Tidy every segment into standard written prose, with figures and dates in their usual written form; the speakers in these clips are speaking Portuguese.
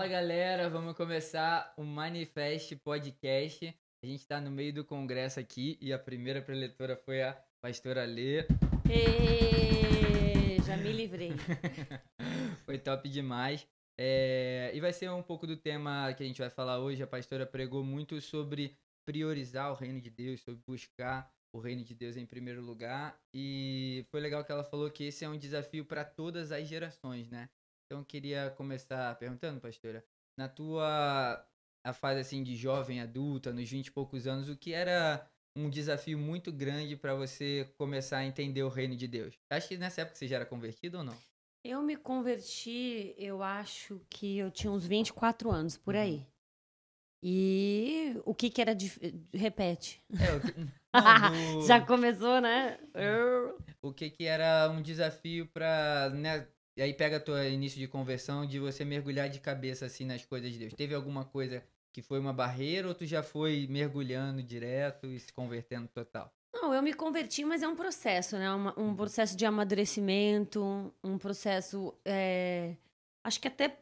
Fala galera, vamos começar o Manifest Podcast. A gente tá no meio do congresso aqui e a primeira preletora foi a pastora Lê. Já me livrei. Foi top demais. E vai ser um pouco do tema que a gente vai falar hoje. A pastora pregou muito sobre priorizar o reino de Deus, sobre buscar o reino de Deus em primeiro lugar. E foi legal que ela falou que esse é um desafio para todas as gerações, né? Então eu queria começar perguntando, pastora, na tua a fase assim de jovem adulta, nos 20 e poucos anos, o que era um desafio muito grande para você começar a entender o reino de Deus? Acho que nessa época você já era convertido ou não? Eu me converti, eu acho que eu tinha uns 24 anos, por aí. E o que era... Repete. Não, Já começou, né? O que era um desafio pra, né? E aí pega teu início de conversão de você mergulhar de cabeça assim nas coisas de Deus. Teve alguma coisa que foi uma barreira ou tu já foi mergulhando direto e se convertendo total? Não, eu me converti, mas é um processo, né? Um processo de amadurecimento, um processo... acho que até,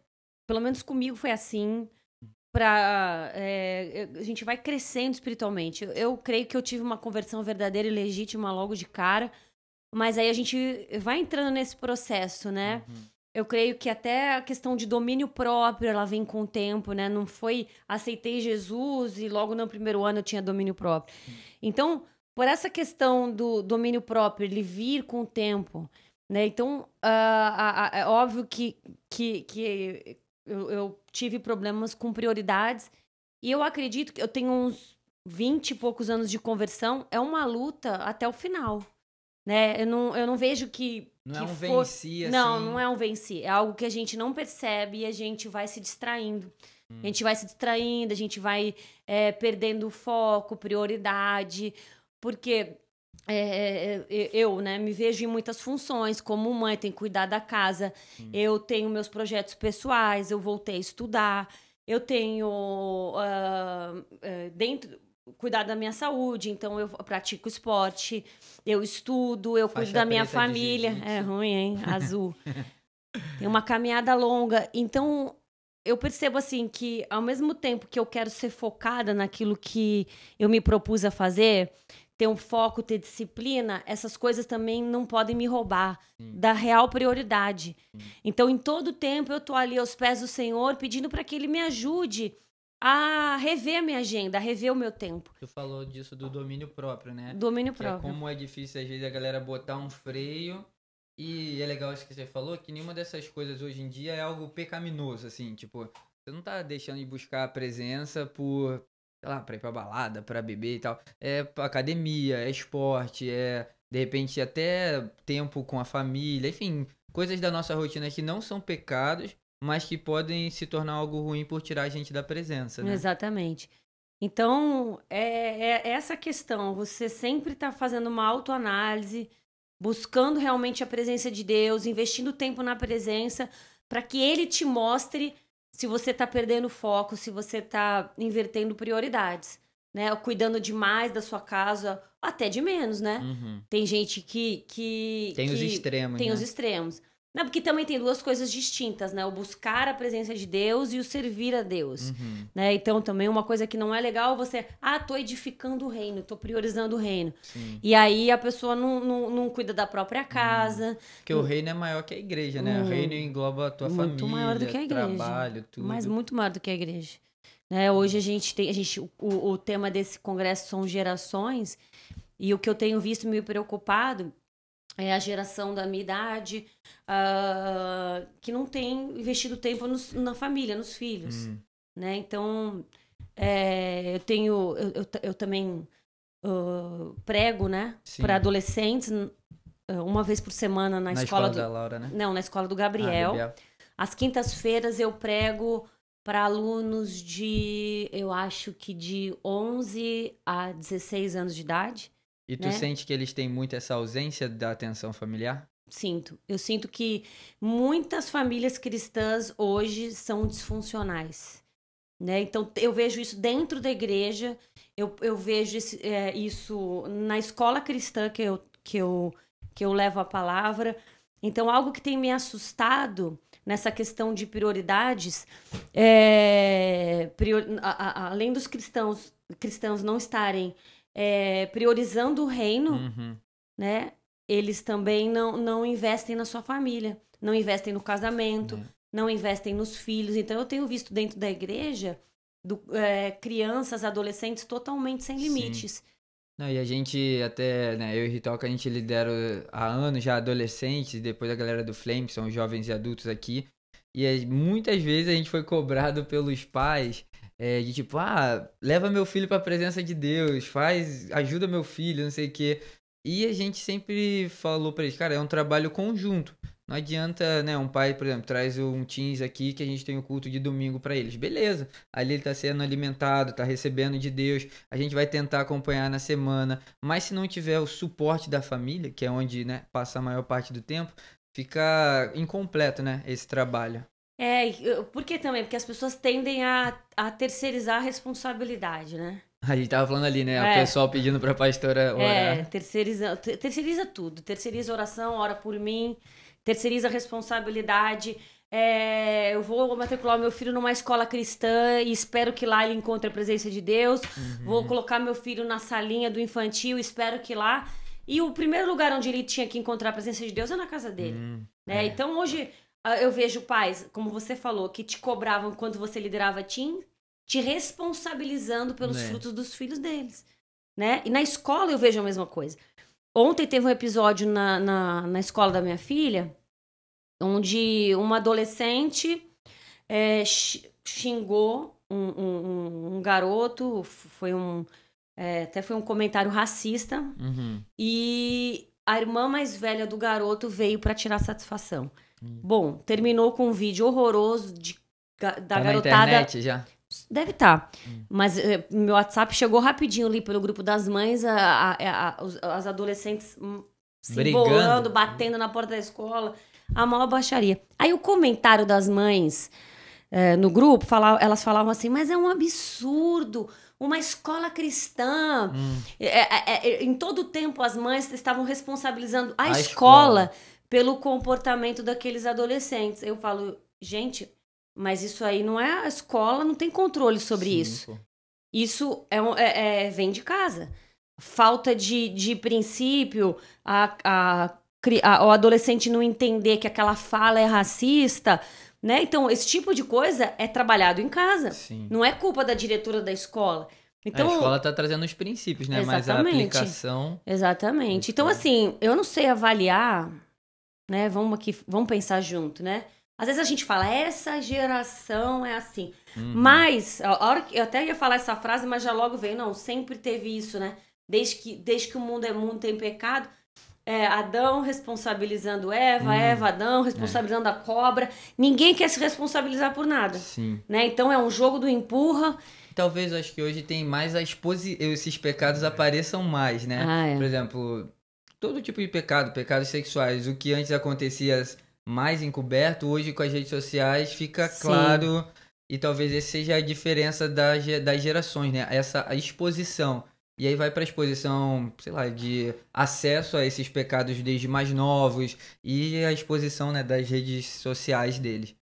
pelo menos comigo, foi assim. A gente vai crescendo espiritualmente. Eu creio que eu tive uma conversão verdadeira e legítima logo de cara, mas aí a gente vai entrando nesse processo, né? Eu creio que até a questão de domínio próprio, ela vem com o tempo, né? Não foi aceitei Jesus e logo no primeiro ano eu tinha domínio próprio. Então, por essa questão do domínio próprio, ele vir com o tempo, né? Então, é óbvio que eu tive problemas com prioridades e eu acredito que eu tenho uns 20 e poucos anos de conversão, é uma luta até o final, né? Eu não vejo que... Não que é um for... venci assim. Não é um venci. É algo que a gente não percebe e a gente vai se distraindo. A gente vai se distraindo, a gente vai perdendo foco, prioridade. Porque eu, né, me vejo em muitas funções. Como mãe, tenho que cuidar da casa. Eu tenho meus projetos pessoais, eu voltei a estudar. Eu tenho cuidar da minha saúde, então eu pratico esporte, eu estudo, eu cuido da minha família. É ruim, hein? Azul. Tem uma caminhada longa. Então, eu percebo assim que ao mesmo tempo que eu quero ser focada naquilo que eu me propus a fazer, ter um foco, ter disciplina, essas coisas também não podem me roubar da real prioridade. Então, em todo tempo, eu tô ali aos pés do Senhor, pedindo para que Ele me ajude a rever a minha agenda, a rever o meu tempo. Tu falou disso do domínio próprio, né? Domínio Que próprio. é como é difícil às vezes a galera botar um freio. E é legal isso que você falou, que nenhuma dessas coisas hoje em dia é algo pecaminoso, assim, tipo, você não tá deixando de buscar a presença por, sei lá, pra ir pra balada, pra beber e tal. É academia, é esporte, de repente até tempo com a família, enfim, coisas da nossa rotina que não são pecados, mas que podem se tornar algo ruim por tirar a gente da presença, né? Exatamente. Então, é essa questão, você sempre tá fazendo uma autoanálise, buscando realmente a presença de Deus, investindo tempo na presença, para que Ele te mostre se você está perdendo foco, se você está invertendo prioridades, né? Cuidando demais da sua casa, até de menos, né? Tem gente que Tem os extremos, tem né? os extremos. Não, porque também tem duas coisas distintas, né? O buscar a presença de Deus e o servir a Deus, né? Então, também uma coisa que não é legal, você... tô edificando o reino, tô priorizando o reino. Sim. E aí a pessoa não cuida da própria casa. Porque o reino é maior que a igreja, né? O reino engloba a tua Muito família, maior do que a igreja. trabalho, tudo. Mas muito maior do que a igreja. Né? Hoje o tema desse congresso são gerações, e o que eu tenho visto me preocupado é a geração da minha idade que não tem investido tempo na família, nos filhos. Né? Então, eu também prego, né, para adolescentes uma vez por semana na escola da Laura, né? Não, na escola do Gabriel. Às quintas-feiras eu prego para alunos eu acho que de 11 a 16 anos de idade. E tu sente que eles têm muito essa ausência da atenção familiar? Sinto. Eu sinto que muitas famílias cristãs hoje são disfuncionais. Né? Então, eu vejo isso dentro da igreja, eu vejo isso na escola cristã que eu levo a palavra, Então, algo que tem me assustado nessa questão de prioridades, além dos cristãos não estarem priorizando o reino, né? Eles também não investem na sua família, não investem no casamento, não investem nos filhos. Então, eu tenho visto dentro da igreja crianças, adolescentes totalmente sem limites. Sim. Não, e a gente até, né, eu e Ritoca, a gente lidera há anos já adolescentes, e depois a galera do Flame, que são jovens e adultos aqui. E muitas vezes a gente foi cobrado pelos pais de tipo, leva meu filho pra presença de Deus, ajuda meu filho, não sei o quê. E a gente sempre falou pra eles, cara, é um trabalho conjunto. Não adianta, né, um pai, por exemplo, traz um teens aqui que a gente tem o culto de domingo pra eles. Beleza, ali ele tá sendo alimentado, tá recebendo de Deus, a gente vai tentar acompanhar na semana. Mas se não tiver o suporte da família, que é onde, né, passa a maior parte do tempo, fica incompleto, né, esse trabalho. Por que também? Porque as pessoas tendem a terceirizar a responsabilidade, né? A gente tava falando ali, né? O pessoal pedindo pra pastora orar. Terceiriza tudo. Terceiriza oração, ora por mim. Terceiriza a responsabilidade. Eu vou matricular meu filho numa escola cristã e espero que lá ele encontre a presença de Deus. Vou colocar meu filho na salinha do infantil, espero que lá... E o primeiro lugar onde ele tinha que encontrar a presença de Deus é na casa dele. Né? Então, hoje, eu vejo pais, como você falou, que te cobravam quando você liderava team, te responsabilizando pelos frutos dos filhos deles. Né? E na escola eu vejo a mesma coisa. Ontem teve um episódio na escola da minha filha, onde uma adolescente xingou um garoto, até foi um comentário racista, e a irmã mais velha do garoto veio para tirar satisfação. Bom, terminou com um vídeo horroroso da garotada. Na internet já? Deve estar. Mas meu WhatsApp chegou rapidinho ali pelo grupo das mães, as adolescentes se embolando, batendo na porta da escola, a maior baixaria. Aí o comentário das mães no grupo, elas falavam assim, mas é um absurdo, uma escola cristã. Em todo o tempo as mães estavam responsabilizando a escola pelo comportamento daqueles adolescentes. Eu falo, gente... Mas isso aí não é a escola, não tem controle sobre isso. Pô. Isso vem de casa. Falta de princípio, o adolescente não entender que aquela fala é racista, né? Então, esse tipo de coisa é trabalhado em casa. Sim. Não é culpa da diretora da escola. Então, a escola tá trazendo os princípios, né? Exatamente. Mas a aplicação... Exatamente. Então, assim, eu não sei avaliar, né? Vamos pensar junto, né? Às vezes a gente fala, essa geração é assim. Mas, a hora que eu até ia falar essa frase, mas já logo veio, não, sempre teve isso, né? Desde que o mundo é mundo, tem pecado. Adão responsabilizando Eva, Adão responsabilizando a cobra. Ninguém quer se responsabilizar por nada. Sim. Né? Então é um jogo do empurra. Talvez, acho que hoje tem mais esses pecados apareçam mais, né? Por exemplo, todo tipo de pecados sexuais. O que antes acontecia... mais encoberto, hoje com as redes sociais fica claro, e talvez essa seja a diferença das gerações, né? A exposição. E aí vai para a exposição, sei lá, de acesso a esses pecados desde mais novos e a exposição, né, das redes sociais deles.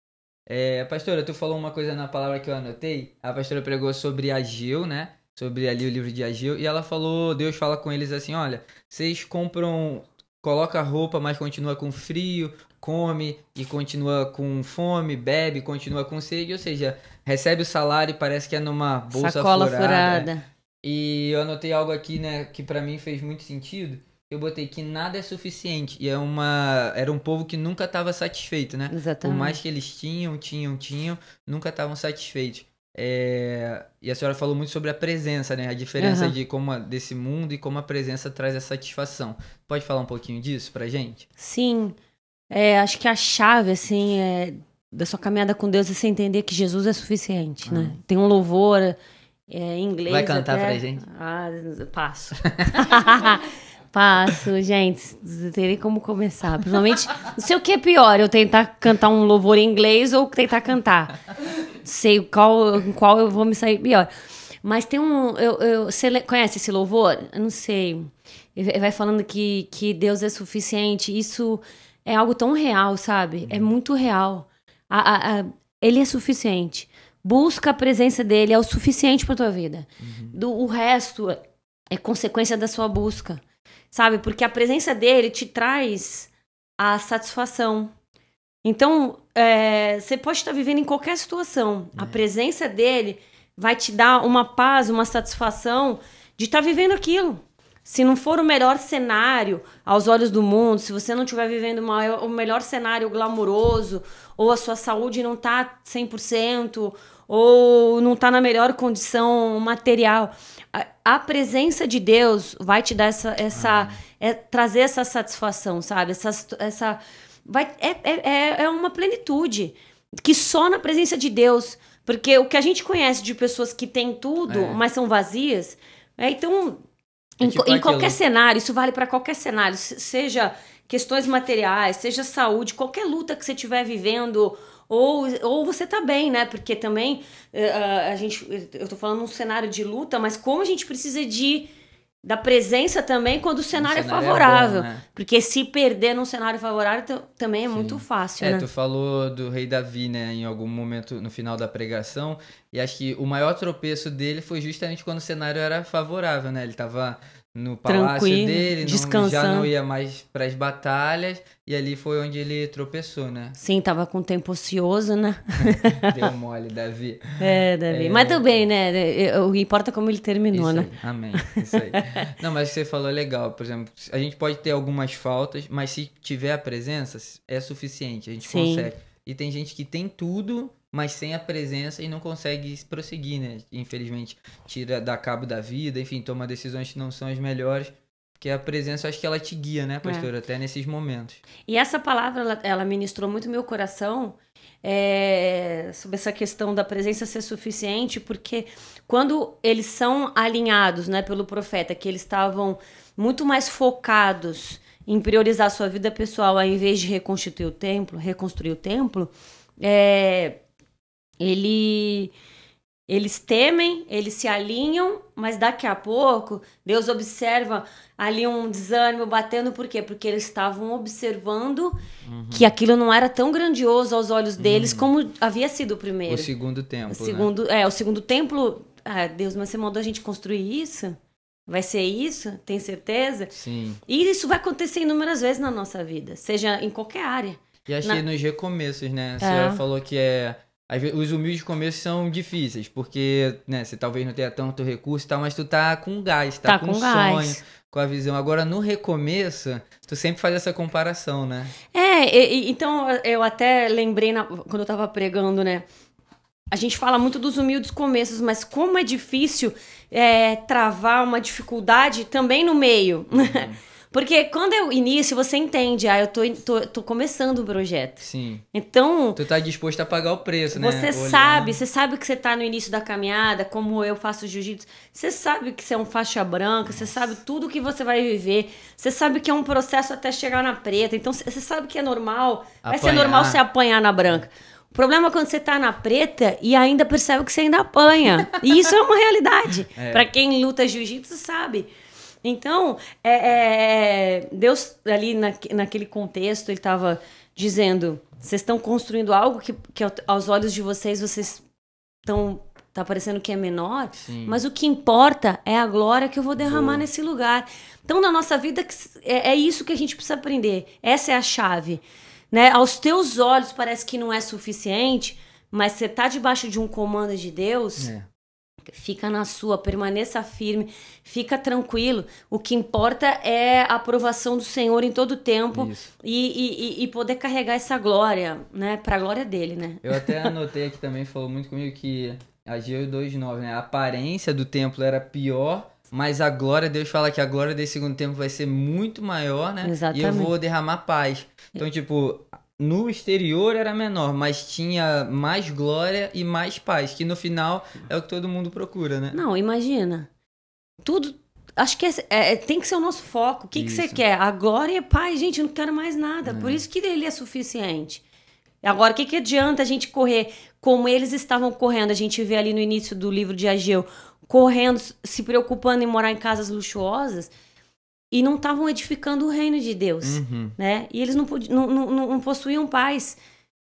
Pastora, tu falou uma coisa na palavra que eu anotei. A pastora pregou sobre Ageu, né? Sobre ali o livro de Ageu. E ela falou, Deus fala com eles assim, olha, vocês coloca roupa, mas continua com frio, come e continua com fome, bebe, continua com sede, ou seja, recebe o salário e parece que é numa bolsa sacola furada. E eu anotei algo aqui, né, que pra mim fez muito sentido. Eu botei que nada é suficiente. E era um povo que nunca estava satisfeito, né? Exatamente. Por mais que eles tinham, nunca estavam satisfeitos. E a senhora falou muito sobre a presença, né? A diferença desse mundo e como a presença traz a satisfação. Pode falar um pouquinho disso pra gente? Sim. Acho que a chave, assim, da sua caminhada com Deus é você entender que Jesus é suficiente, né? Tem um louvor em inglês. Vai cantar pra gente? Passo. Passo, gente. Não teria como começar. Principalmente, não sei o que é pior, eu tentar cantar um louvor em inglês ou tentar cantar. Sei qual eu vou me sair pior. Mas tem você conhece esse louvor? Eu não sei. Vai falando que Deus é suficiente. Isso é algo tão real, sabe? É muito real. Ele é suficiente. Busca a presença dele, é o suficiente pra tua vida. O resto é consequência da sua busca, sabe? Porque a presença dele te traz a satisfação. Então, você pode estar vivendo em qualquer situação. A presença dele vai te dar uma paz, uma satisfação de estar vivendo aquilo. Se não for o melhor cenário aos olhos do mundo, se você não estiver vivendo o melhor cenário glamouroso, ou a sua saúde não está 100%, ou não está na melhor condição material, a presença de Deus vai te dar trazer essa satisfação, sabe? É uma plenitude que só na presença de Deus. Porque o que a gente conhece de pessoas que têm tudo, mas são vazias, então... Em qualquer cenário, isso vale para qualquer cenário, seja questões materiais, seja saúde, qualquer luta que você estiver vivendo, ou você tá bem, né? Porque também eu tô falando num cenário de luta, mas como a gente precisa da presença também quando o cenário é favorável. Bom, né? Porque se perder num cenário favorável também é muito fácil, né? Tu falou do rei Davi, né, em algum momento no final da pregação, e acho que o maior tropeço dele foi justamente quando o cenário era favorável, né? Ele tava no palácio dele, já não ia mais para as batalhas, e ali foi onde ele tropeçou, né? Sim, tava com tempo ocioso, né? Deu mole, Davi. Davi. Mas também, né? O que importa é como ele terminou, isso né? Aí. Amém. Isso aí. Não, mas você falou legal. Por exemplo, a gente pode ter algumas faltas, mas se tiver a presença, é suficiente. A gente consegue. E tem gente que tem tudo, mas sem a presença e não consegue prosseguir, né? Infelizmente, dá cabo da vida, enfim, toma decisões que não são as melhores. Porque a presença, acho que ela te guia, né, pastor? Até nesses momentos. E essa palavra, ela ministrou muito meu coração sobre essa questão da presença ser suficiente, porque quando eles são alinhados, né, pelo profeta, que eles estavam muito mais focados em priorizar a sua vida pessoal ao invés de reconstruir o templo, eles temem, eles se alinham, mas daqui a pouco Deus observa ali um desânimo batendo. Por quê? Porque eles estavam observando que aquilo não era tão grandioso aos olhos deles como havia sido o primeiro. O segundo templo, o segundo templo. Deus, mas você mandou a gente construir isso? Vai ser isso? Tem certeza? Sim. E isso vai acontecer inúmeras vezes na nossa vida, seja em qualquer área. E acho que nos recomeços, né? A senhora falou que os humildes começos são difíceis, porque, né, você talvez não tenha tanto recurso e tal, mas tu tá com gás, tá com sonho, com a visão. Agora, no recomeço, tu sempre faz essa comparação, né? Então eu até lembrei quando eu tava pregando, né? A gente fala muito dos humildes começos, mas como é difícil travar uma dificuldade também no meio. Porque quando é o início, você entende, eu tô começando o projeto. Sim. Então... Tu tá disposto a pagar o preço, né? Você sabe que você tá no início da caminhada, como eu faço jiu-jitsu. Você sabe que você é um faixa branca, você sabe tudo que você vai viver. Você sabe que é um processo até chegar na preta. Então, você sabe que é normal. Vai ser normal você apanhar na branca. O problema é quando você tá na preta e ainda percebe que você ainda apanha. E isso é uma realidade. Pra quem luta jiu-jitsu sabe. Então, Deus ali naquele contexto, ele estava dizendo, vocês estão construindo algo que aos olhos de vocês tá parecendo que é menor, mas o que importa é a glória que eu vou derramar nesse lugar. Então, na nossa vida, é isso que a gente precisa aprender. Essa é a chave. Né? Aos teus olhos parece que não é suficiente, mas você tá debaixo de um comando de Deus... Fica na sua, permaneça firme, fica tranquilo. O que importa é a aprovação do Senhor em todo o tempo e poder carregar essa glória, né? Pra glória dele, né? Eu até anotei aqui também, falou muito comigo que Ageu 2:9, né? A aparência do templo era pior, mas a glória, Deus fala que a glória desse segundo templo vai ser muito maior, né? Exatamente. E eu vou derramar paz. Então, tipo... No exterior era menor, mas tinha mais glória e mais paz, que no final é o que todo mundo procura, né? Não, imagina. Tudo, acho que tem que ser o nosso foco. O que você quer? A glória e a paz, gente, eu não quero mais nada. Por isso que ele é suficiente. Agora, o que adianta a gente correr como eles estavam correndo? A gente vê ali no início do livro de Ageu, correndo, se preocupando em morar em casas luxuosas. e não estavam edificando o reino de Deus, né? E eles não possuíam paz.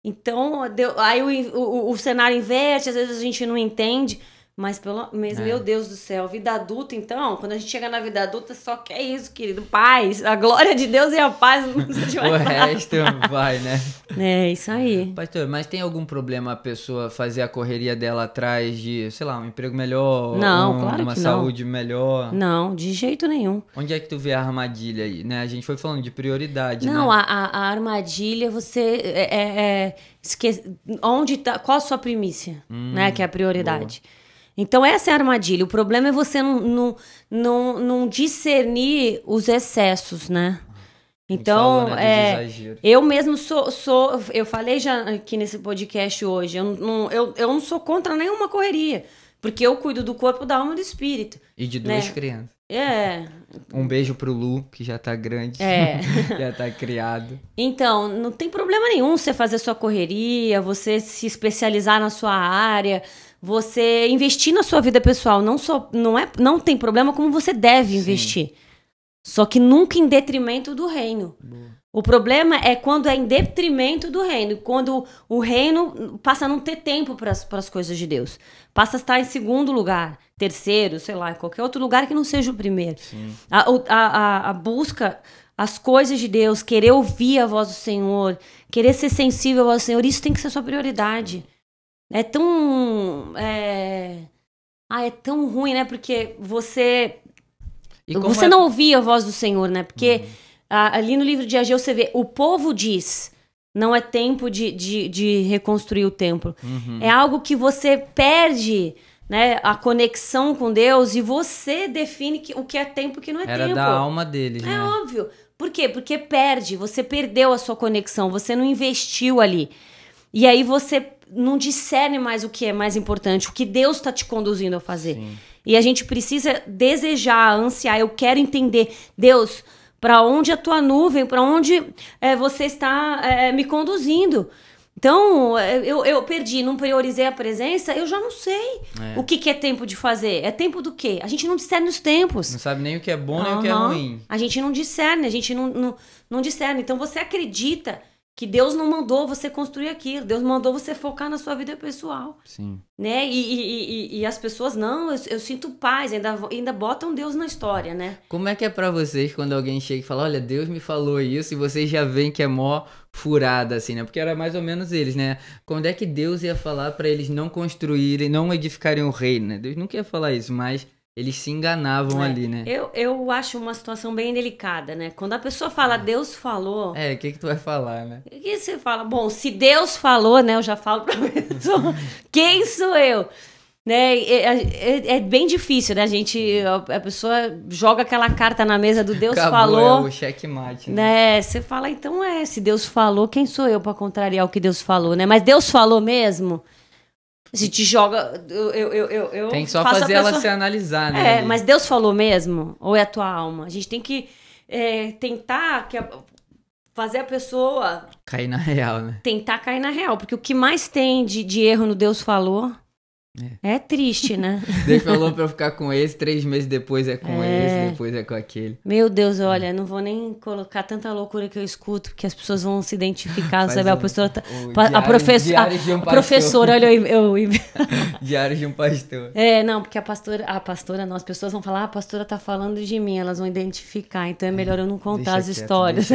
Então, aí o cenário inverte, às vezes a gente não entende, mas meu Deus do céu, vida adulta, então, quando a gente chega na vida adulta, só quer isso, querido, paz, a glória de Deus e a paz. Não o resto vai, né? É, isso aí. Pastor, mas tem algum problema a pessoa fazer a correria dela atrás de, sei lá, um emprego melhor? Não, claro uma que saúde melhor? Não, de jeito nenhum. Onde é que tu vê a armadilha aí, né? A gente foi falando de prioridade, não, né? A armadilha, você esquece, qual a sua primícia, né? Que é a prioridade. Boa. Então, essa é a armadilha. O problema é você não discernir os excessos, né? Então, falou, né, eu mesmo eu falei já aqui nesse podcast hoje, eu não sou contra nenhuma correria, porque eu cuido do corpo, da alma e do espírito. E de duas crianças. Um beijo pro Lu, que já tá grande, já tá criado. Então, não tem problema nenhum você fazer sua correria, você se especializar na sua área, você investir na sua vida pessoal. Não tem problema como você deve investir. Só que nunca em detrimento do reino. Boa. O problema é quando é em detrimento do reino. Quando o reino passa a não ter tempo para as coisas de Deus. Passa a estar em segundo lugar, terceiro, sei lá, qualquer outro lugar que não seja o primeiro. A busca, as coisas de Deus, querer ouvir a voz do Senhor, querer ser sensível ao Senhor, isso tem que ser sua prioridade. É tão ruim, né? Porque você não ouvia a voz do Senhor, né? Porque ali no livro de Ageu você vê, o povo diz, não é tempo de reconstruir o templo. É algo que você perde, né? A conexão com Deus e você define o que é tempo e o que não é tempo. Era da alma deles, né? É óbvio. Por quê? Porque você perdeu a sua conexão, você não investiu ali. E aí você não discerne mais o que é mais importante, o que Deus está te conduzindo a fazer. Sim. E a gente precisa desejar, ansiar, eu quero entender, Deus, para onde a tua nuvem, para onde você está me conduzindo. Então, eu perdi, não priorizei a presença, eu já não sei o que é tempo de fazer. É tempo do quê? A gente não discerne os tempos. Não sabe nem o que é bom, nem o que é ruim. A gente não discerne, a gente não discerne. Então, você acredita que Deus não mandou você construir aquilo. Deus mandou você focar na sua vida pessoal. Sim. Né? E as pessoas, não, eu sinto paz, ainda botam Deus na história, né? Como é que é pra vocês quando alguém chega e fala, olha, Deus me falou isso, e vocês já veem que é mó furada, assim, né? Porque era mais ou menos eles, né? Quando é que Deus ia falar pra eles não construírem, não edificarem o reino, né? Deus nunca ia falar isso, mas eles se enganavam ali, né? Eu acho uma situação bem delicada, né? Quando a pessoa fala, Deus falou... o que tu vai falar, né? O que você fala? Bom, se Deus falou, né? Eu já falo pra pessoa, quem sou eu? Né? É bem difícil, né? A pessoa joga aquela carta na mesa do Deus falou. É o checkmate, né? Você fala, então se Deus falou, quem sou eu pra contrariar o que Deus falou, né? Mas Deus falou mesmo... Se te joga, eu tem que só fazer ela se analisar, né? Mas Deus falou mesmo? Ou é a tua alma? A gente tem que tentar fazer a pessoa... cair na real, né? Tentar cair na real. Porque o que mais tem de erro no Deus falou... É triste, né? Deus falou pra eu ficar com esse, 3 meses depois é com esse, depois é com aquele. Meu Deus, olha, não vou nem colocar tanta loucura que eu escuto, porque as pessoas vão se identificar, sabe? A professora, a professora, olha, Diário de um pastor. Não, porque a pastora, não, as pessoas vão falar, a pastora tá falando de mim, elas vão identificar, então é melhor eu não contar as histórias.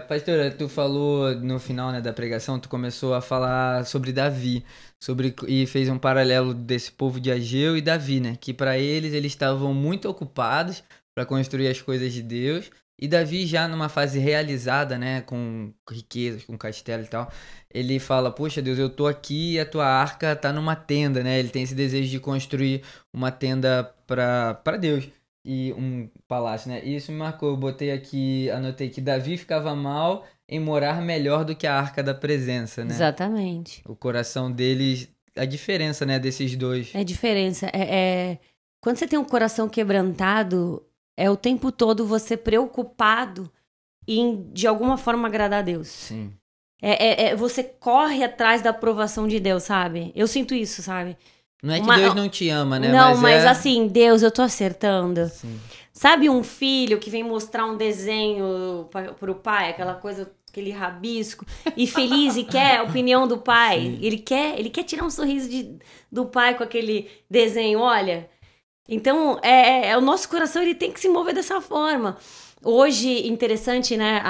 Pastora, tu falou no final, né, da pregação, tu começou a falar sobre Davi. E fez um paralelo desse povo de Ageu e Davi, né? Que para eles estavam muito ocupados para construir as coisas de Deus. E Davi já numa fase realizada, né? Com riquezas, com castelo e tal. Ele fala, poxa Deus, eu tô aqui e a tua arca tá numa tenda, né? Ele tem esse desejo de construir uma tenda para Deus. E um palácio, né? E isso me marcou, eu botei aqui, anotei que Davi ficava mal em morar melhor do que a arca da presença, né? Exatamente. O coração deles, a diferença, né, desses dois. É diferença. Quando você tem um coração quebrantado, é o tempo todo você preocupado em, de alguma forma, agradar a Deus. Sim. Você corre atrás da aprovação de Deus, sabe? Eu sinto isso, sabe? Não é que Deus não te ama, né? Não, mas assim, Deus, eu tô acertando. Sim. Sabe um filho que vem mostrar um desenho pro pai, aquela coisa, aquele rabisco, e feliz e quer a opinião do pai? Ele quer tirar um sorriso do pai com aquele desenho, olha. Então, o nosso coração ele tem que se mover dessa forma. Hoje, interessante, né?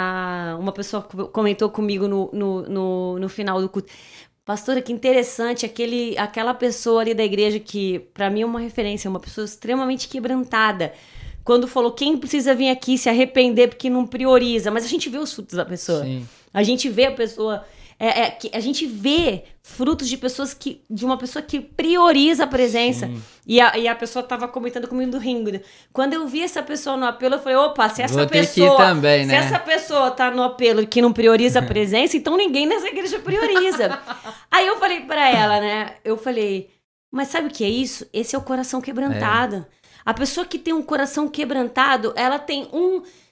Uma pessoa comentou comigo no final do culto. Pastora, que interessante, aquela pessoa ali da igreja que, pra mim, é uma referência, uma pessoa extremamente quebrantada. Quando falou, quem precisa vir aqui se arrepender porque não prioriza. Mas a gente vê os frutos da pessoa. Sim. A gente vê a pessoa... a gente vê frutos de uma pessoa que prioriza a presença. E a pessoa tava comentando comigo do ringo. Quando eu vi essa pessoa no apelo, eu falei, opa, se essa pessoa... também, né? Se essa pessoa tá no apelo que não prioriza a presença, então ninguém nessa igreja prioriza. Aí eu falei pra ela, né? Eu falei, mas sabe o que é isso? Esse é o coração quebrantado. A pessoa que tem um coração quebrantado, ela tem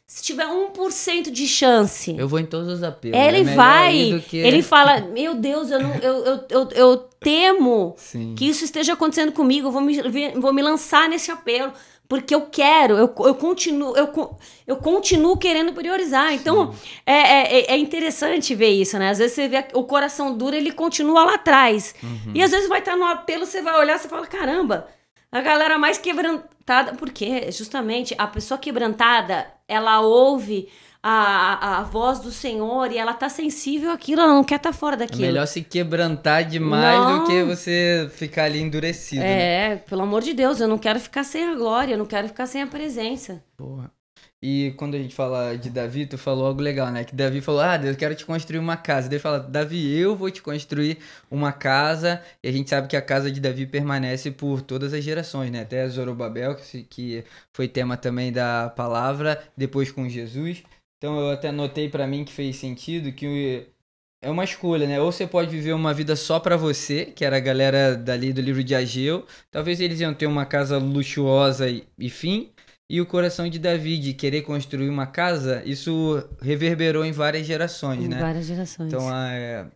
se tiver 1% de chance. Eu vou em todos os apelos. Ele vai. Ele fala, meu Deus, eu temo que isso esteja acontecendo comigo. Eu vou me lançar nesse apelo. Porque eu quero, eu continuo querendo priorizar. Então, é interessante ver isso, né? Às vezes você vê o coração duro, ele continua lá atrás. E às vezes vai estar no apelo, você vai olhar, você fala, caramba, a galera mais quebrantada, porque justamente a pessoa quebrantada, ela ouve a voz do Senhor e ela tá sensível àquilo, ela não quer estar fora daquilo. É melhor se quebrantar demais do que você ficar ali endurecido. Né? Pelo amor de Deus, eu não quero ficar sem a glória, eu não quero ficar sem a presença. Porra. E quando a gente fala de Davi, tu falou algo legal, né? Que Davi falou, Deus, eu quero te construir uma casa. Daí fala, Davi, eu vou te construir uma casa. E a gente sabe que a casa de Davi permanece por todas as gerações, né? Até Zorobabel, que foi tema também da palavra, depois com Jesus. Então eu até notei pra mim que fez sentido, que é uma escolha, né? Ou você pode viver uma vida só pra você, que era a galera dali do livro de Ageu. Talvez eles iam ter uma casa luxuosa e fim. E o coração de Davi, de querer construir uma casa, isso reverberou em várias gerações, né? Em várias gerações. Então,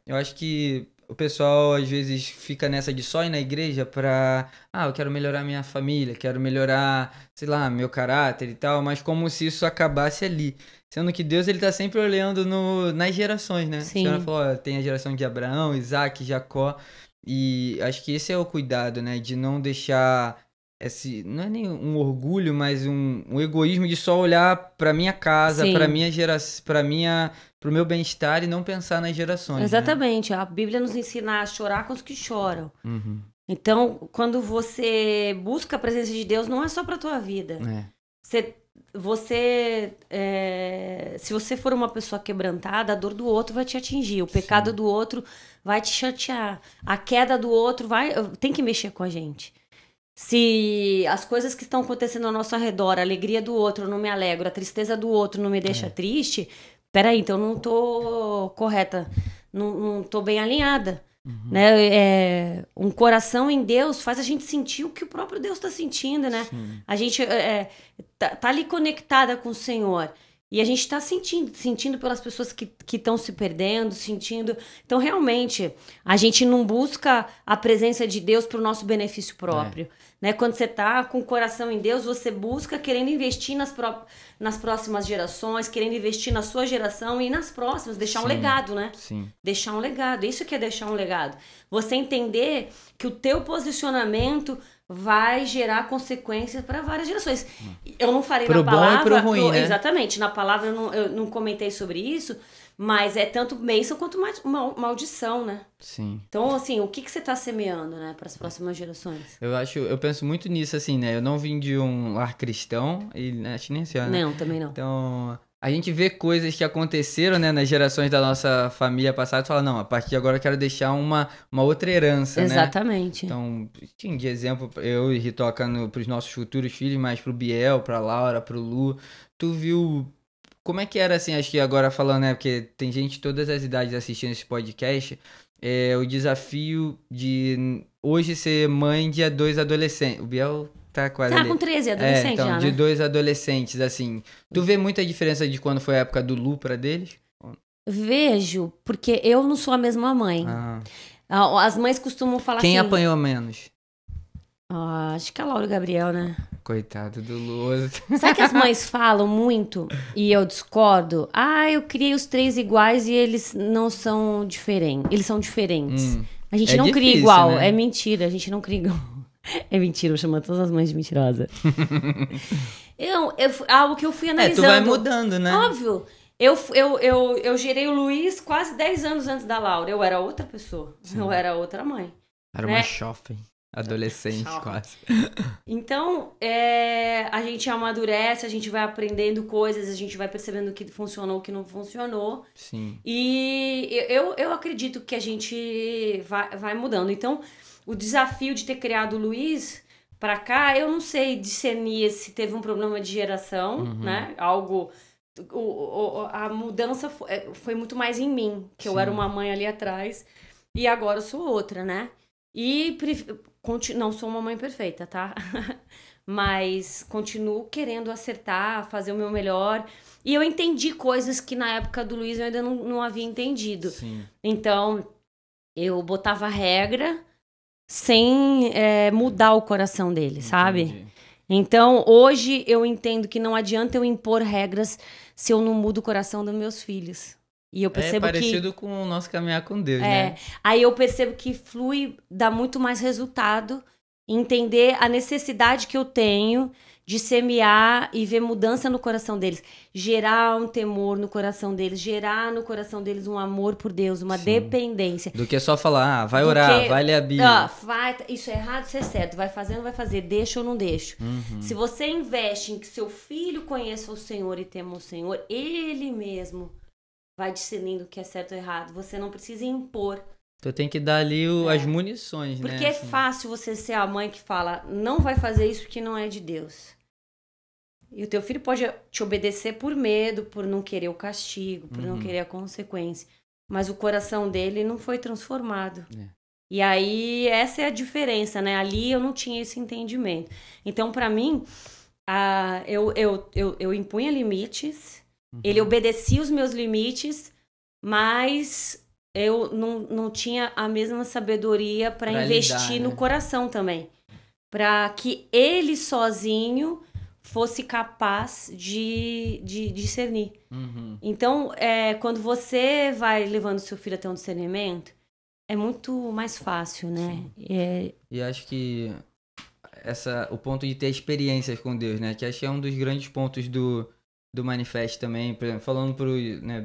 eu acho que o pessoal, às vezes, fica nessa de só ir na igreja pra... eu quero melhorar minha família, quero melhorar, sei lá, meu caráter e tal, mas como se isso acabasse ali. Sendo que Deus, ele tá sempre olhando nas gerações, né? Sim. A senhora falou, tem a geração de Abraão, Isaac, Jacó, e acho que esse é o cuidado, né? De não deixar... não é nem um orgulho, mas um egoísmo de só olhar para minha casa, para minha geração, pro meu bem-estar e não pensar nas gerações. Exatamente. Né? A Bíblia nos ensina a chorar com os que choram. Então, quando você busca a presença de Deus, não é só para tua vida. Se você for uma pessoa quebrantada, a dor do outro vai te atingir, o pecado do outro vai te chatear, a queda do outro tem que mexer com a gente. Se as coisas que estão acontecendo ao nosso redor, a alegria do outro não me alegra, a tristeza do outro não me deixa triste, peraí, então eu não tô correta, não tô bem alinhada. Né? Um coração em Deus faz a gente sentir o que o próprio Deus está sentindo, né? A gente tá ali conectada com o Senhor. E a gente está sentindo pelas pessoas que estão se perdendo, sentindo... Então, realmente, a gente não busca a presença de Deus para o nosso benefício próprio. Né? Quando você está com o coração em Deus, você busca querendo investir nas próximas gerações, querendo investir na sua geração e nas próximas, deixar um legado, né? Deixar um legado. Isso que é deixar um legado. Você entender que o teu posicionamento vai gerar consequências para várias gerações. Eu não falei pro na palavra... Pro bom e pro ruim, né? Exatamente. Na palavra eu não comentei sobre isso, mas é tanto bênção quanto maldição, né? Sim. Então, assim, o que você tá semeando, né, para as próximas gerações? Eu penso muito nisso, assim, né? Eu não vim de um lar cristão, e acho que nem assim, né? Não, também não. Então... A gente vê coisas que aconteceram, né, nas gerações da nossa família passada e fala, não, a partir de agora eu quero deixar uma outra herança, Exatamente. né? Então, tinha de exemplo, eu e Ritoca pros nossos futuros filhos, mas pro Biel, pra Laura, pro Lu, tu viu como é que era, assim, acho que agora falando, né, porque tem gente de todas as idades assistindo esse podcast, o desafio de hoje ser mãe de 2 adolescentes. O Biel... Tá quase ali. Com 13, adolescente então, já, né? de 2 adolescentes, assim. Tu vê muita diferença de quando foi a época do Lu pra deles? Vejo, porque eu não sou a mesma mãe. As mães costumam falar Quem assim... apanhou menos? Acho que é a Laura e o Gabriel, né? Coitado do Luoso. Sabe que as mães falam muito e eu discordo? Eu criei os 3 iguais e eles não são diferentes. Eles são diferentes. A gente não cria igual. Né? É mentira, a gente não cria igual. É mentira, eu chamo todas as mães de mentirosa. Algo que eu fui analisando. Tu vai mudando, né? Óbvio. Eu gerei o Luiz quase 10 anos antes da Laura. Eu era outra pessoa. Sim. Eu era outra mãe. Era uma jovem. Adolescente, quase. Então, a gente amadurece, a gente vai aprendendo coisas, a gente vai percebendo o que funcionou, o que não funcionou. Sim. E eu acredito que a gente vai mudando. Então, o desafio de ter criado o Luiz pra cá, eu não sei discernir se teve um problema de geração, né? Algo... a mudança foi muito mais em mim, que eu era uma mãe ali atrás e agora eu sou outra, né? E não sou uma mãe perfeita, tá? Mas continuo querendo acertar, fazer o meu melhor. E eu entendi coisas que na época do Luiz eu ainda não havia entendido. Sim. Então, eu botava regra sem mudar o coração dele, sabe? Então, hoje eu entendo que não adianta eu impor regras se eu não mudo o coração dos meus filhos. E eu percebo parecido com o nosso caminhar com Deus, né? Aí eu percebo que flui, dá muito mais resultado, entender a necessidade que eu tenho de semear e ver mudança no coração deles. Gerar um temor no coração deles, gerar no coração deles um amor por Deus, uma dependência. Do que só falar, vai orar, vai ler a Bíblia. Isso é errado, isso é certo, vai fazer ou não vai fazer, deixa ou não deixa. Se você investe em que seu filho conheça o Senhor e tema o Senhor, ele mesmo vai discernindo o que é certo ou errado. Você não precisa impor. Tu tem que dar ali as munições, né? Porque é fácil você ser a mãe que fala, não vai fazer isso que não é de Deus. E o teu filho pode te obedecer por medo, por não querer o castigo, por não querer a consequência. Mas o coração dele não foi transformado. E aí, essa é a diferença, né? Ali eu não tinha esse entendimento. Então, pra mim, eu impunha limites, ele obedecia os meus limites, mas eu não tinha a mesma sabedoria para investir no coração também. Para que ele sozinho fosse capaz de discernir. Então, quando você vai levando seu filho até um discernimento, é muito mais fácil, né? E acho que o ponto de ter experiências com Deus, né? Que acho que é um dos grandes pontos do Manifest também. Por exemplo, falando pro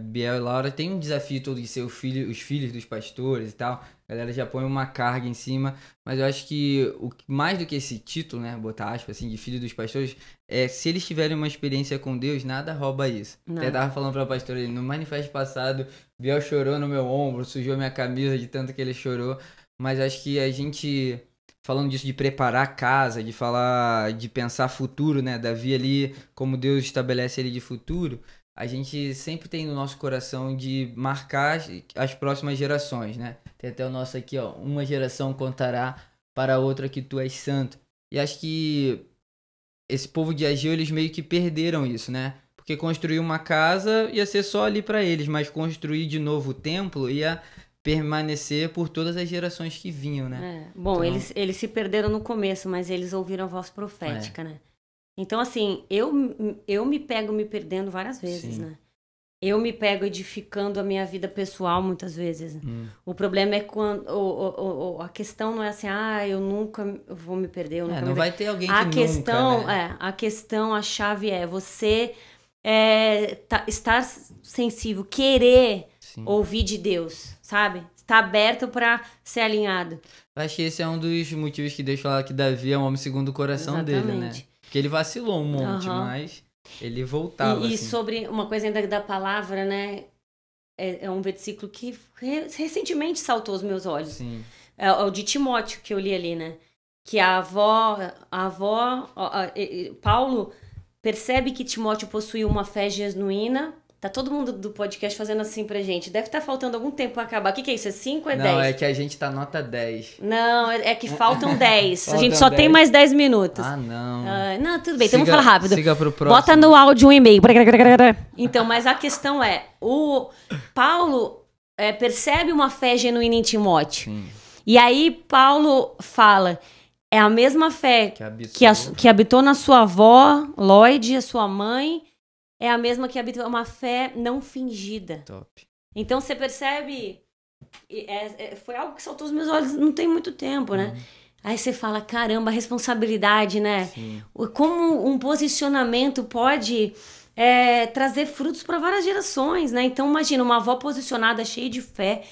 Biel e Laura, tem um desafio todo de ser os filhos dos pastores e tal. A galera já põe uma carga em cima. Mas eu acho que mais do que esse título, né? Botar aspas assim, de filho dos pastores, se eles tiverem uma experiência com Deus, nada rouba isso. Até tava falando pra pastora, no Manifest passado, Biel chorou no meu ombro, sujou minha camisa de tanto que ele chorou. Mas acho que a gente... Falando disso de preparar a casa, de pensar futuro, né? Davi ali, como Deus estabelece ele de futuro, a gente sempre tem no nosso coração de marcar as próximas gerações, né? Tem até o nosso aqui, ó. Uma geração contará para a outra que tu és santo. E acho que esse povo de Ageu, eles meio que perderam isso, né? Porque construir uma casa ia ser só ali para eles, mas construir de novo o templo ia permanecer por todas as gerações que vinham, né? Bom, então... eles se perderam no começo, mas eles ouviram a voz profética, né? Então, assim, eu me pego me perdendo várias vezes, né? Eu me pego edificando a minha vida pessoal muitas vezes. O problema é quando... a questão não é assim, eu nunca vou me perder. Eu nunca não vai ter alguém que nunca, né? A questão, a chave é você estar sensível, querer ouvir de Deus, sabe? Estar aberto para ser alinhado. Eu acho que esse é um dos motivos que Deus fala que Davi é um homem segundo o coração dele, né? Porque ele vacilou um monte, mas ele voltava. E sobre uma coisa ainda da palavra, né? É um versículo que recentemente saltou aos meus olhos. Sim. É o de Timóteo que eu li ali, né? Que a avó Paulo percebe que Timóteo possuía uma fé genuína. Tá todo mundo do podcast fazendo assim pra gente. Deve estar faltando algum tempo pra acabar. O que é isso? É 5 ou é 10? Não, é que a gente tá nota 10. Não, é que faltam 10. A gente só tem mais 10 minutos. Não. Não, tudo bem. Então vamos falar rápido. Siga pro próximo. Bota no áudio um e-mail. Então, mas a questão é... O Paulo percebe uma fé genuína em Timóteo. E aí Paulo fala É a mesma fé que habitou na sua avó, Lloyd, a sua mãe, é a mesma que habitou, uma fé não fingida. Top. Então você percebe, foi algo que saltou aos meus olhos não tem muito tempo, né? Aí você fala, caramba, a responsabilidade, né? Sim. Como um posicionamento pode trazer frutos para várias gerações, né? Então imagina, uma avó posicionada, cheia de fé,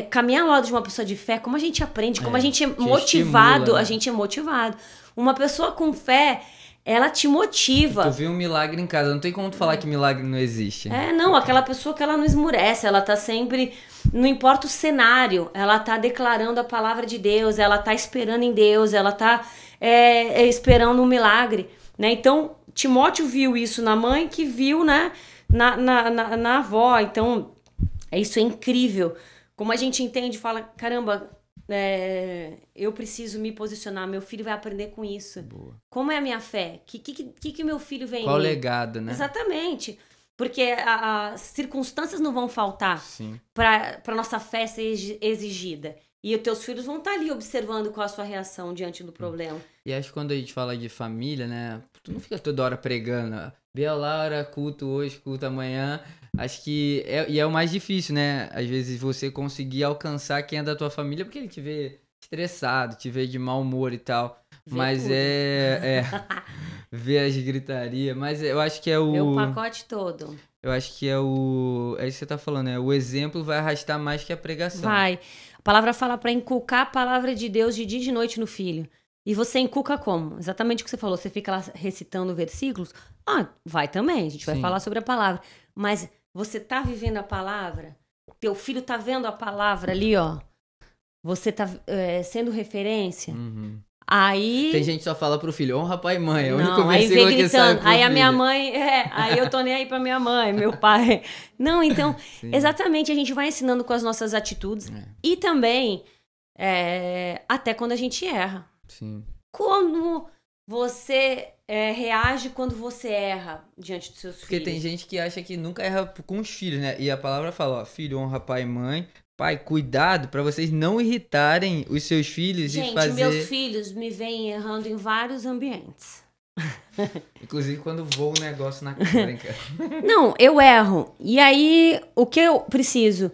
caminhar ao lado de uma pessoa de fé, como a gente aprende, como a gente é motivado, estimula, né? a gente é motivado. Uma pessoa com fé, ela te motiva. Tu vê um milagre em casa, não tem como tu falar que milagre não existe. Não, aquela pessoa que ela não esmurece, ela tá sempre, não importa o cenário, ela tá declarando a palavra de Deus, ela tá esperando em Deus, ela tá esperando um milagre, né? Então, Timóteo viu isso na mãe, que viu, né, na avó. Então, isso é incrível. Como a gente entende, fala, caramba, eu preciso me posicionar, meu filho vai aprender com isso. Boa. Como é a minha fé? Que meu filho vem Qual em mim? legado, né? Exatamente. Porque as circunstâncias não vão faltar para nossa fé ser exigida. E os teus filhos vão estar ali observando qual a sua reação diante do problema. E acho que quando a gente fala de família, né? Tu não fica toda hora pregando. Bia Laura, culto hoje, culto amanhã. Acho que é o mais difícil, né? Às vezes você conseguir alcançar quem é da tua família, porque ele te vê estressado, te vê de mau humor e tal. Mas ver as gritarias. Mas eu acho que é o... Meu pacote todo. Eu acho que é isso que você tá falando, né? O exemplo vai arrastar mais que a pregação. Vai. A palavra fala para inculcar a palavra de Deus de dia e de noite no filho. E você inculca como? Exatamente o que você falou. Você fica lá recitando versículos? Vai também. A gente vai falar sobre a palavra. Mas você tá vivendo a palavra? Teu filho tá vendo a palavra ali, ó. Você tá sendo referência? Aí... Tem gente que só fala pro filho, honra pai e mãe. É o único Não, aí versículo vem que sabe gritando. Aí a filho. minha mãe... aí eu tô nem aí pra minha mãe, meu pai. Não, então... Exatamente, a gente vai ensinando com as nossas atitudes. E também, até quando a gente erra. Sim. Como você reage quando você erra diante dos seus filhos? Porque tem gente que acha que nunca erra com os filhos, né? E a palavra fala, ó, filho, honra pai e mãe. Pai, cuidado pra vocês não irritarem os seus filhos e fazer... Gente, meus filhos me veem errando em vários ambientes. Inclusive quando voa um negócio na cara. Não, eu erro. E aí, o que eu preciso?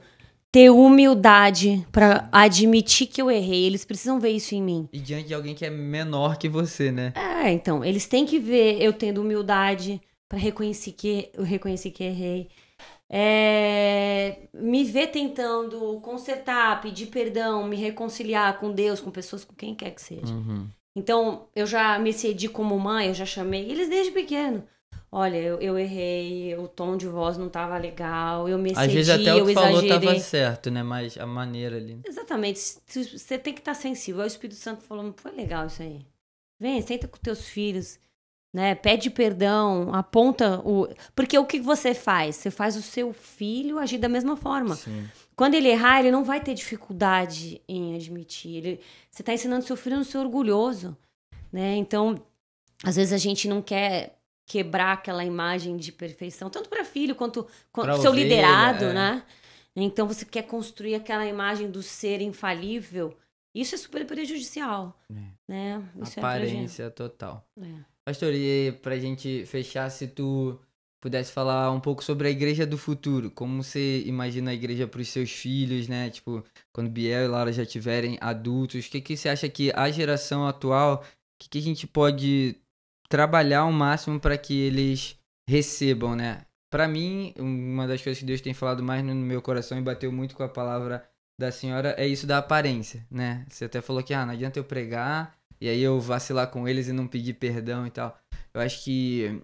Ter humildade pra admitir que eu errei. Eles precisam ver isso em mim. E diante de alguém que é menor que você, né? Então, eles têm que ver eu tendo humildade pra reconhecer que errei. Me ver tentando consertar, pedir perdão, me reconciliar com Deus, com pessoas, com quem quer que seja. Então, eu já me cedi como mãe, eu já chamei eles desde pequeno. Olha, eu errei, o tom de voz não tava legal, eu me excedi, às vezes até o que falou exagerei. tava certo, né? Mas a maneira ali... Exatamente, você tem que estar sensível. Aí o Espírito Santo falou, não foi legal isso aí. Vem, senta com teus filhos, né? Pede perdão, aponta o... Porque o que você faz? Você faz o seu filho agir da mesma forma. Sim. Quando ele errar, ele não vai ter dificuldade em admitir. Você está ensinando seu filho a não ser orgulhoso, né? Então, às vezes a gente não quer quebrar aquela imagem de perfeição, tanto para filho quanto para seu liderado, né? Então, você quer construir aquela imagem do ser infalível. Isso é super prejudicial, né? Isso aparência total. Pastor, e pra gente fechar, se tu pudesse falar um pouco sobre a igreja do futuro, como você imagina a igreja pros seus filhos, né? Tipo, quando Biel e Laura já tiverem adultos, o que você acha que a geração atual, o que a gente pode trabalhar ao máximo para que eles recebam, né? Pra mim, uma das coisas que Deus tem falado mais no meu coração e bateu muito com a palavra da senhora é isso da aparência, né? Você até falou que não adianta eu pregar e aí eu vacilar com eles e não pedir perdão e tal. Eu acho que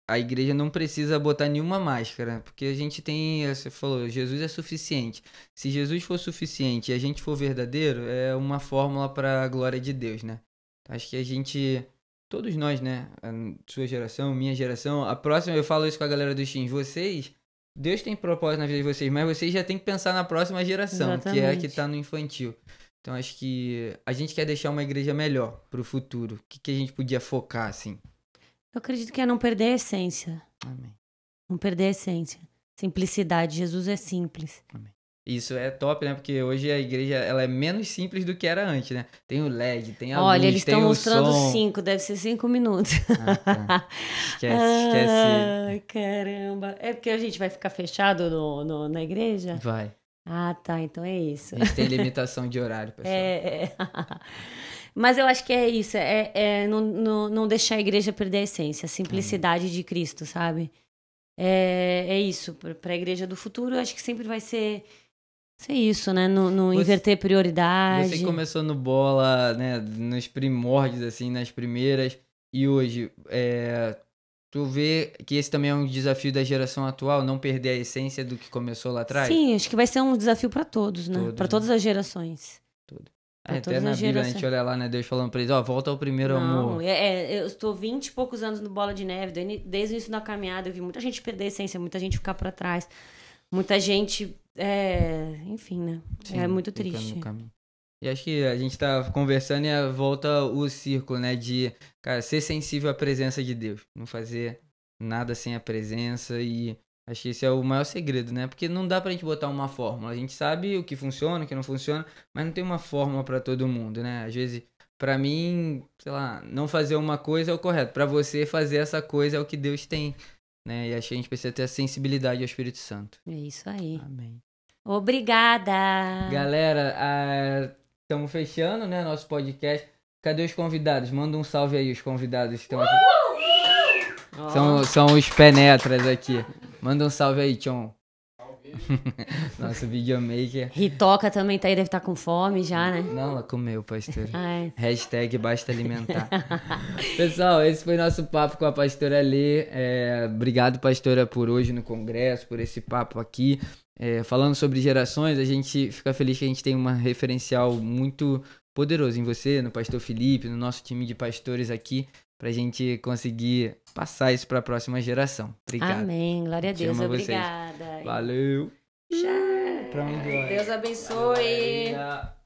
a igreja não precisa botar nenhuma máscara, porque a gente tem, você falou, Jesus é suficiente. Se Jesus for suficiente e a gente for verdadeiro, é uma fórmula para a glória de Deus, né? Acho que a gente, todos nós, né? A sua geração, minha geração, a próxima, eu falo isso com a galera dos Teams, vocês, Deus tem propósito na vida de vocês, mas vocês já tem que pensar na próxima geração, Exatamente. que é a que tá no infantil. Então acho que a gente quer deixar uma igreja melhor pro futuro. O que a gente podia focar, assim? Eu acredito que é não perder a essência. Amém. Não perder a essência. Simplicidade. Jesus é simples. Amém. Isso é top, né? Porque hoje a igreja ela é menos simples do que era antes, né? Tem o LED, tem a Olha, luz, eles tem estão o mostrando som. 5, deve ser 5 minutos. Ah, tá. Esquece. Ai, caramba. É porque a gente vai ficar fechado na igreja? Vai. Ah, tá. Então é isso. A gente tem limitação de horário, pessoal. Mas eu acho que é isso. Não deixar a igreja perder a essência, a simplicidade de Cristo, sabe? É isso. Para a igreja do futuro, eu acho que sempre vai ser isso, né? Não inverter prioridade. Você começou no bola, né? Nos primórdios, assim, nas primeiras. E hoje, tu vê que esse também é um desafio da geração atual, não perder a essência do que começou lá atrás? Sim, acho que vai ser um desafio para todos, né? Para todas as gerações. Até na Bíblia a gente olha lá, né? Deus falando pra eles, volta ao primeiro amor. Eu estou 20 e poucos anos no Bola de Neve, desde o início da caminhada, eu vi muita gente perder a essência, muita gente ficar pra trás, muita gente, enfim, né? Sim, é muito triste. E acho que a gente tá conversando e volta o círculo, né? De, cara, ser sensível à presença de Deus. Não fazer nada sem a presença e... Acho que esse é o maior segredo, né? Porque não dá pra gente botar uma fórmula. A gente sabe o que funciona, o que não funciona, mas não tem uma fórmula pra todo mundo, né? Às vezes, pra mim, sei lá, não fazer uma coisa é o correto. Pra você, fazer essa coisa é o que Deus tem, né? E acho que a gente precisa ter a sensibilidade ao Espírito Santo. É isso aí. Amém. Obrigada! Galera, estamos fechando, né? Nosso podcast. Cadê os convidados? Manda um salve aí, os convidados que estão aqui. São os penetras aqui. Manda um salve aí, Tchon. Nosso videomaker. Ritoca também tá aí, deve estar com fome já, né? Não, ela comeu, pastora. Hashtag basta alimentar. Pessoal, esse foi nosso papo com a pastora Lê. Obrigado, pastora, por hoje no congresso, por esse papo aqui. Falando sobre gerações, a gente fica feliz que a gente tem um referencial muito poderoso em você, no pastor Felipe, no nosso time de pastores aqui, pra gente conseguir passar isso pra próxima geração. Obrigado. Amém. Glória a Deus. Obrigada. Valeu. Tchau. Pra onde vai? Deus abençoe. Maravilha.